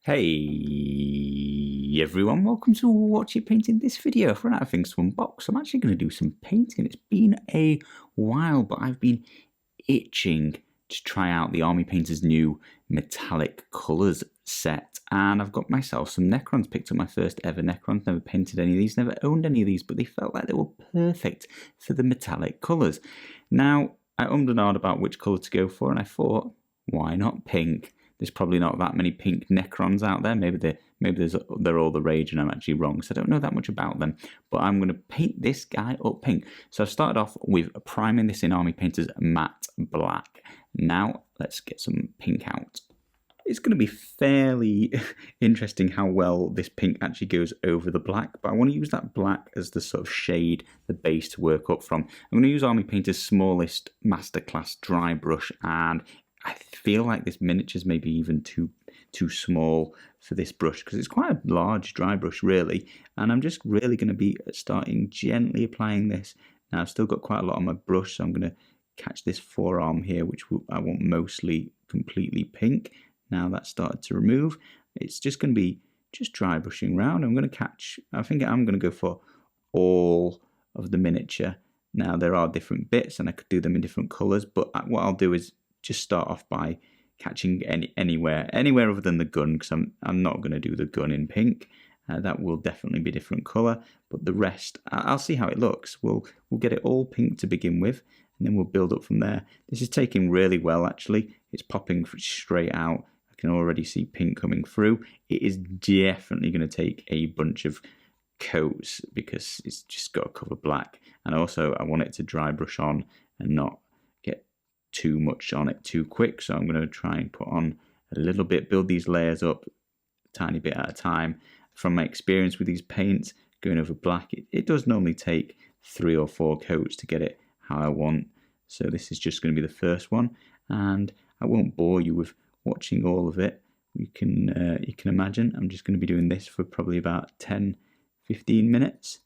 Hey everyone, welcome to Watch It Painting. This video. I've run out of things to unbox. I'm actually going to do some painting. It's been a while, but I've been itching to try out the Army Painter's new metallic colours set. And I've got myself some Necrons, picked up my first ever Necrons, never painted any of these, never owned any of these, but they felt like they were perfect for the metallic colours. Now, I ummed and ahed about which colour to go for, and I thought, why not pink? There's probably not that many pink Necrons out there. Maybe they're all the rage and I'm actually wrong, so I don't know that much about them. But I'm going to paint this guy up pink. So I've started off with priming this in Army Painter's matte black. Now let's get some pink out. It's going to be fairly interesting how well this pink actually goes over the black, but I want to use that black as the sort of shade, the base to work up from. I'm going to use Army Painter's smallest masterclass dry brush, and I feel like this miniature's maybe even too small for this brush because it's quite a large dry brush really, and I'm just really going to be starting gently applying this. Now I've still got quite a lot on my brush, so I'm going to catch this forearm here, which I want mostly completely pink. Now that's started to remove. It's just going to be just dry brushing around. I'm going to catch, I think I'm going to go for all of the miniature. Now there are different bits and I could do them in different colours, but what I'll do is just start off by catching anywhere other than the gun, because I'm not going to do the gun in pink. That will definitely be a different colour, but the rest, I'll see how it looks. We'll get it all pink to begin with, and then we'll build up from there. This is taking really well actually. It's popping straight out. I can already see pink coming through. It is definitely going to take a bunch of coats because it's just got to cover black, and also I want it to dry brush on and not get too much on it too quick. So I'm going to try and put on a little bit, build these layers up a tiny bit at a time. From my experience with these paints going over black, it does normally take 3 or 4 coats to get it how I want. So this is just going to be the first one, and I won't bore you with watching all of it. You can imagine I'm just going to be doing this for probably about 10-15 minutes,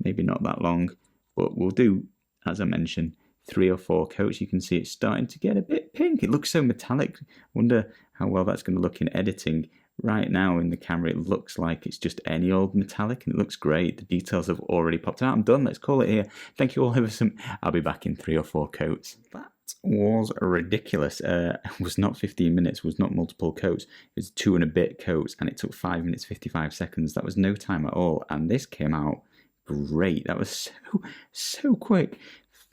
maybe not that long, but we'll do, as I mentioned, 3 or 4 coats. You can see it's starting to get a bit pink. It looks so metallic. Wonder how well that's going to look in editing. Right now in the camera it looks like it's just any old metallic, and it looks great. The details have already popped out. I'm done. Let's call it here. Thank you all ever so much. I'll be back in 3 or 4 coats. That was ridiculous. It was not 15 minutes, it was not multiple coats. It was 2 and a bit coats, and it took 5 minutes 55 seconds. That was no time at all, and this came out great. That was so quick.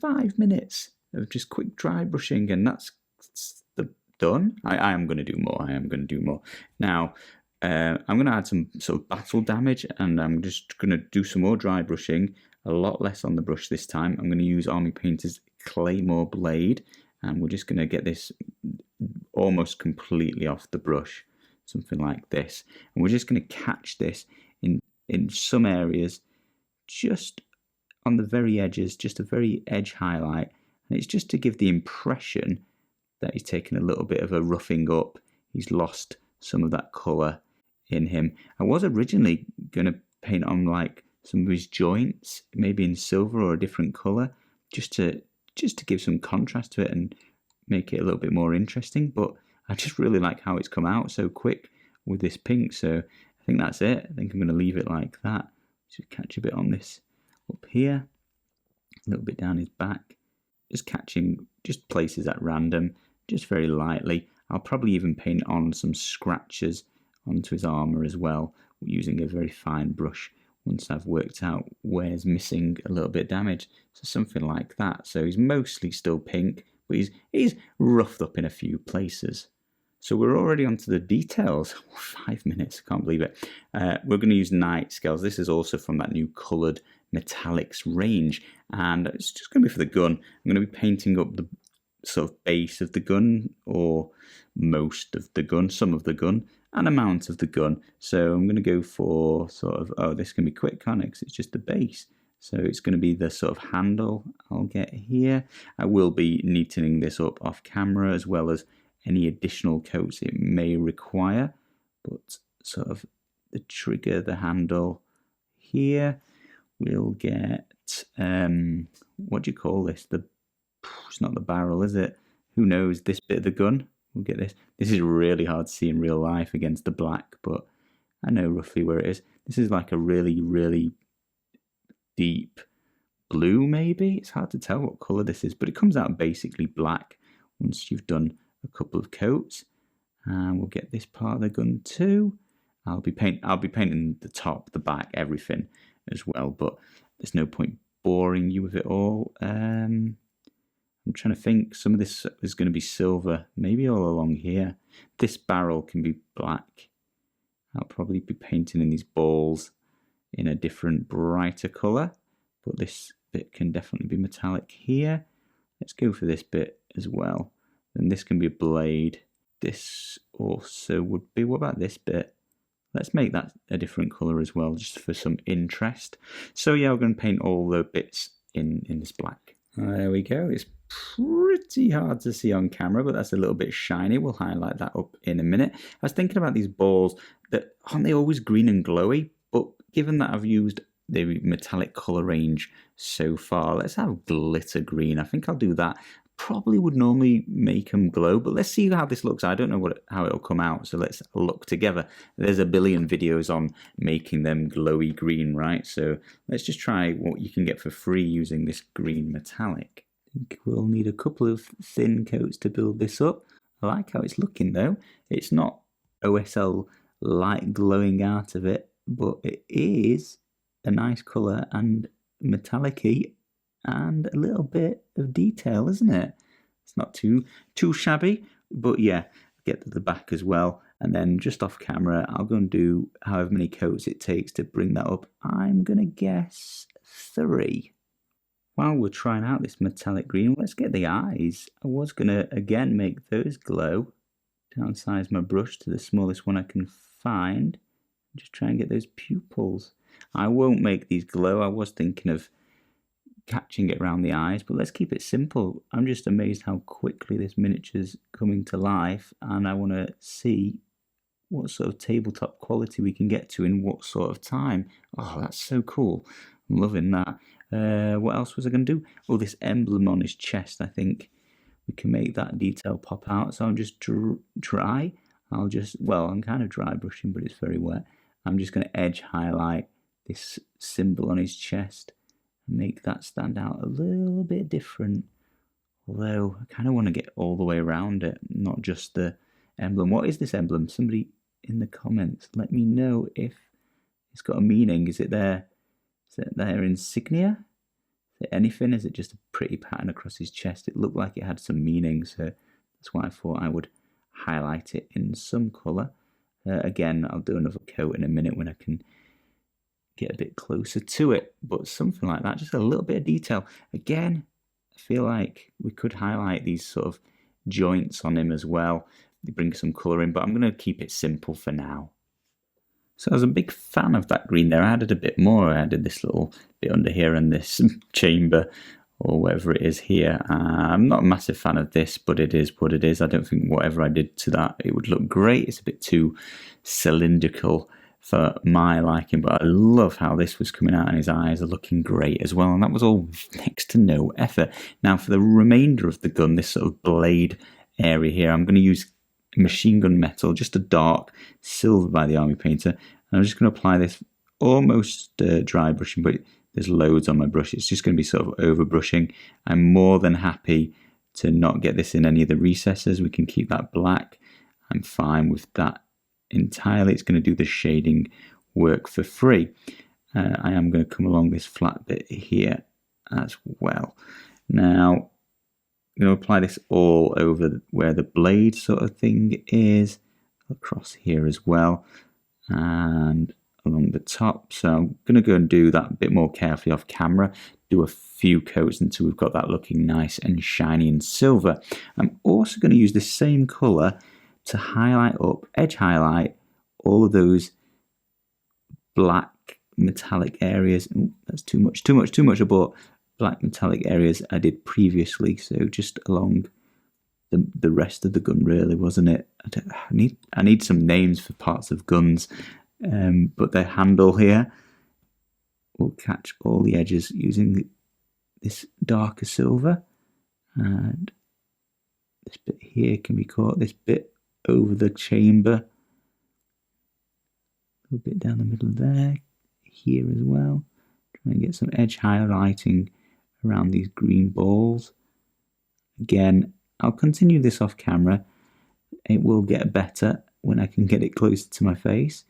5 minutes of just quick dry brushing, and that's done. I am going to do more. Now I'm going to add some sort of battle damage, and I'm just going to do some more dry brushing, a lot less on the brush this time. I'm going to use Army Painter's Claymore blade, and we're just going to get this almost completely off the brush, something like this, and we're just going to catch this in some areas, just on the very edges, just a very edge highlight, and it's just to give the impression that he's taken a little bit of a roughing up. He's lost some of that colour in him. I was originally going to paint on like some of his joints, maybe in silver or a different colour, just to give some contrast to it and make it a little bit more interesting, but I just really like how it's come out so quick with this pink, so I think that's it. I think I'm going to leave it like that. Just catch a bit on this up here, a little bit down his back, just catching just places at random, just very lightly. I'll probably even paint on some scratches onto his armour as well, using a very fine brush once I've worked out where's missing a little bit of damage. So something like that. So he's mostly still pink, but he's roughed up in a few places. So we're already onto the details. 5 minutes, I can't believe it. We're going to use night scales. This is also from that new coloured metallics range, and it's just going to be for the gun. I'm going to be painting up the sort of base of the gun, or most of the gun, some of the gun, and amount of the gun. So I'm going to go for sort of, oh, this can be quick, can't it? Because it's just the base. So it's going to be the sort of handle I'll get here. I will be neatening this up off camera, as well as any additional coats it may require. But sort of the trigger, the handle here, we'll get, what do you call this? It's not the barrel, is it? Who knows? This bit of the gun, We'll get this. This is really hard to see in real life against the black, but I know roughly where it is. This is like a really, really deep blue, maybe. It's hard to tell what colour this is, but it comes out basically black once you've done a couple of coats. And we'll get this part of the gun too. I'll be painting the top, the back, everything as well, but there's no point boring you with it all. I'm trying to think. Some of this is going to be silver, maybe all along here. This barrel can be black. I'll probably be painting in these balls in a different, brighter colour, but this bit can definitely be metallic here. Let's go for this bit as well. And this can be a blade. This also would be, what about this bit? Let's make that a different colour as well, just for some interest. So yeah, we're going to paint all the bits in this black. There we go. It's pretty hard to see on camera, but that's a little bit shiny. We'll highlight that up in a minute. I was thinking about these balls, that aren't they always green and glowy? But given that I've used the metallic colour range so far, let's have glitter green. I think I'll do that. Probably would normally make them glow, but let's see how this looks. I don't know how it'll come out, so let's look together. There's a billion videos on making them glowy green, right? So let's just try what you can get for free using this green metallic. I think we'll need a couple of thin coats to build this up. I like how it's looking though. It's not OSL light glowing out of it, but it is a nice colour and metallic-y and a little bit of detail, isn't it? It's not too shabby, but yeah, get to the back as well. And then just off camera, I'll go and do however many coats it takes to bring that up. I'm going to guess 3. While we're trying out this metallic green, let's get the eyes. I was going to, again, make those glow. Downsize my brush to the smallest one I can find. Just try and get those pupils. I won't make these glow. I was thinking of catching it around the eyes, but let's keep it simple. I'm just amazed how quickly this miniature's coming to life, and I want to see what sort of tabletop quality we can get to in what sort of time. Oh, that's so cool. I'm loving that. What else was I going to do? Oh, this emblem on his chest, I think we can make that detail pop out. So I'm just dry. I'm kind of dry brushing, but it's very wet. I'm just going to edge highlight this symbol on his chest and make that stand out a little bit different. Although I kind of want to get all the way around it, not just the emblem. What is this emblem? Somebody in the comments, let me know if it's got a meaning. Is it their insignia? Is it anything? Is it just a pretty pattern across his chest? It looked like it had some meaning, so that's why I thought I would highlight it in some colour. Again, I'll do another coat in a minute when I can get a bit closer to it, but something like that, just a little bit of detail. Again, I feel like we could highlight these sort of joints on him as well. They bring some colour in, but I'm going to keep it simple for now. So I was a big fan of that green there. I added a bit more. I added this little bit under here and this chamber or whatever it is here. I'm not a massive fan of this, but it is what it is. I don't think whatever I did to that, it would look great. It's a bit too cylindrical for my liking, but I love how this was coming out and his eyes are looking great as well. And that was all next to no effort. Now for the remainder of the gun, this sort of blade area here, I'm going to use machine gun metal, just a dark silver by the Army Painter. And I'm just going to apply this almost dry brushing, but there's loads on my brush. It's just going to be sort of over brushing. I'm more than happy to not get this in any of the recesses. We can keep that black. I'm fine with that entirely. It's going to do the shading work for free. I am going to come along this flat bit here as well. Now I'm going to apply this all over where the blade sort of thing is, across here as well, and along the top. So I'm going to go and do that a bit more carefully off camera, do a few coats until we've got that looking nice and shiny and silver. I'm also going to use this same colour to highlight up, edge highlight all of those black metallic areas. Ooh, that's too much. I bought black metallic areas I did previously, so just along the rest of the gun, really, wasn't it? I need some names for parts of guns, but the handle here will catch all the edges using this darker silver, and the This bit here can be caught, this bit over the chamber. A little bit down the middle there, here as well. Try and get some edge highlighting around these green balls. Again, I'll continue this off camera. It will get better when I can get it closer to my face.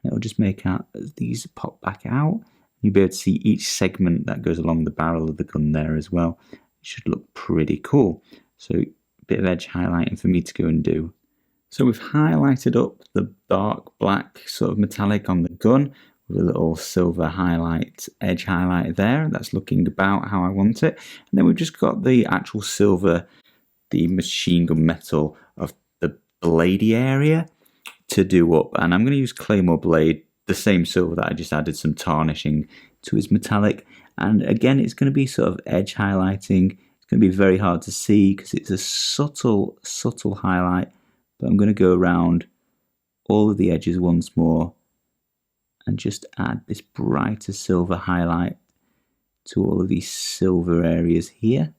It'll just make out as these pop back out. You'll be able to see each segment that goes along the barrel of the gun there as well. It should look pretty cool. So a bit of edge highlighting for me to go and do. So we've highlighted up the dark black sort of metallic on the gun with a little silver highlight, edge highlight there. That's looking about how I want it. And then we've just got the actual silver, the machine gun metal of the bladey area to do up. And I'm going to use Claymore Blade, the same silver that I just added some tarnishing to his metallic. And again, it's going to be sort of edge highlighting. It's going to be very hard to see because it's a subtle highlight. But I'm going to go around all of the edges once more and just add this brighter silver highlight to all of these silver areas here.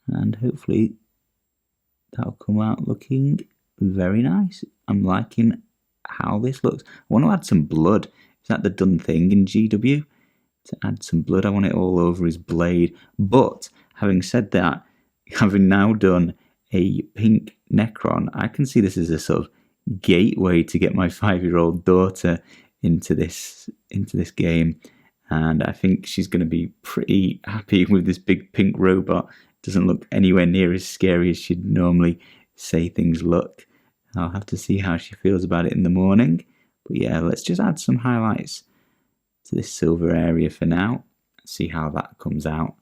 And hopefully that'll come out looking very nice. I'm liking how this looks. I want to add some blood. Is that the done thing in GW? To add some blood, I want it all over his blade. But having said that, having now done a pink Necron, I can see this as a sort of gateway to get my 5-year-old daughter into this game, and I think she's going to be pretty happy with this big pink robot. Doesn't look anywhere near as scary as she'd normally say things look. I'll have to see how she feels about it in the morning. But yeah, let's just add some highlights to this silver area for now. See how that comes out.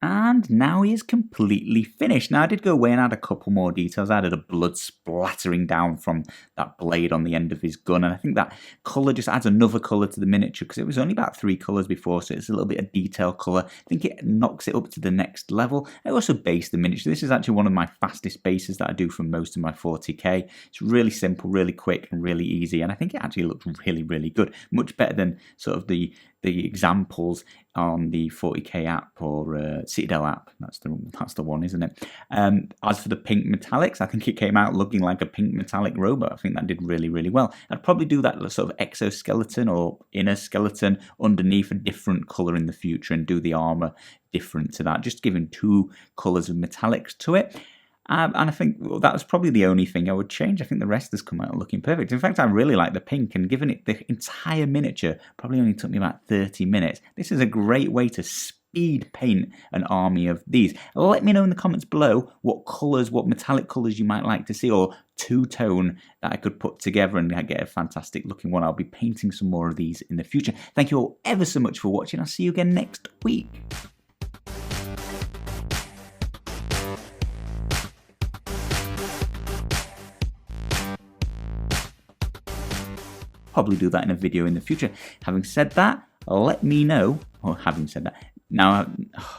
And now he is completely finished. Now I did go away and add a couple more details. I added a blood splattering down from that blade on the end of his gun. And I think that colour just adds another colour to the miniature because it was only about 3 colours before. So it's a little bit of detail colour. I think it knocks it up to the next level. I also based the miniature. This is actually one of my fastest bases that I do for most of my 40k. It's really simple, really quick and really easy. And I think it actually looks really, really good. Much better than sort of the examples on the 40k app or Citadel app. That's the one, isn't it? As for the pink metallics, I think it came out looking like a pink metallic robot. I think that did really, really well. I'd probably do that sort of exoskeleton or inner skeleton underneath a different colour in the future and do the armour different to that, just giving 2 colours of metallics to it. And I think that was probably the only thing I would change. I think the rest has come out looking perfect. In fact, I really like the pink, and given it the entire miniature probably only took me about 30 minutes. This is a great way to speed paint an army of these. Let me know in the comments below what colours, what metallic colours you might like to see, or two-tone that I could put together and get a fantastic looking one. I'll be painting some more of these in the future. Thank you all ever so much for watching. I'll see you again next week. Probably do that in a video in the future. Having said that, let me know, or having said that, now,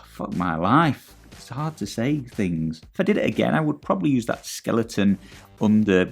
fuck my life. It's hard to say things. If I did it again, I would probably use that skeleton under...